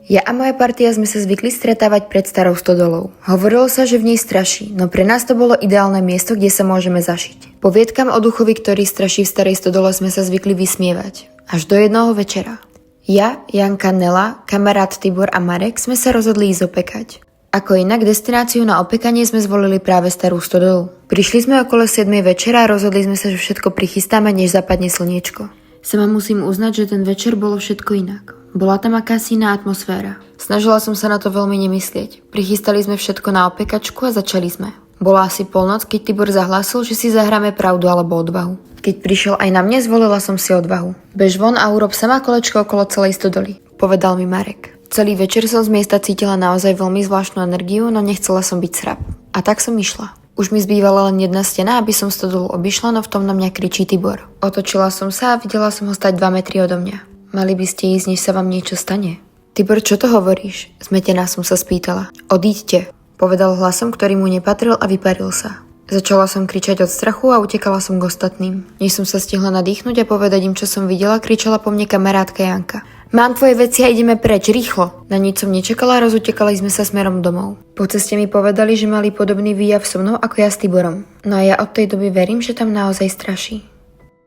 Ja a moja partia sme sa zvykli stretávať pred starou stodolou. Hovorilo sa, že v nej straší, no pre nás to bolo ideálne miesto, kde sa môžeme zašiť. Poviedkam o duchovi, ktorý straší v starej stodole, sme sa zvykli vysmievať. Až do jednoho večera. Ja, Janka, Nela, kamarát Tibor a Marek sme sa rozhodli ísť opekať. Ako inak destináciu na opekanie sme zvolili práve starú stodolu. Prišli sme okolo 7 večera a rozhodli sme sa, že všetko prichystáme, než zapadne slniečko. Sama musím uznať, že ten večer bolo všetko inak. Bola tam akási iná atmosféra. Snažila som sa na to veľmi nemyslieť. Prichystali sme všetko na opekačku a začali sme. Bola asi polnoc, keď Tibor zahlásil, že si zahráme pravdu alebo odvahu. Keď prišiel aj na mne, zvolila som si odvahu. Bež von a urob sama kolečko okolo celej stodoly, povedal mi Marek. Celý večer som z miesta cítila naozaj veľmi zvláštnu energiu, no nechcela som byť srab. A tak som išla. Už mi zbývala len jedna stena, aby som stodolu obišla, no v tom na mňa kričí Tibor. Otočila som sa a videla som ho stať 2 metry odo mňa. Mali by ste ísť, než sa vám niečo stane. Tibor, čo to hovoríš? Zmetená som sa spýtala. Odíďte, povedal hlasom, ktorý mu nepatril a vyparil sa. Začala som kričať od strachu a utekala som k ostatným. Než som sa stihla nadýchnuť a povedať im, čo som videla, kričala po mne kamarátka Janka. Mám tvoje veci a ideme preč, rýchlo. Na nič som nečakala a rozutekali sme sa smerom domov. Po ceste mi povedali, že mali podobný výjav so mnou ako ja s Tiborom. No a ja od tej doby verím, že tam naozaj straší.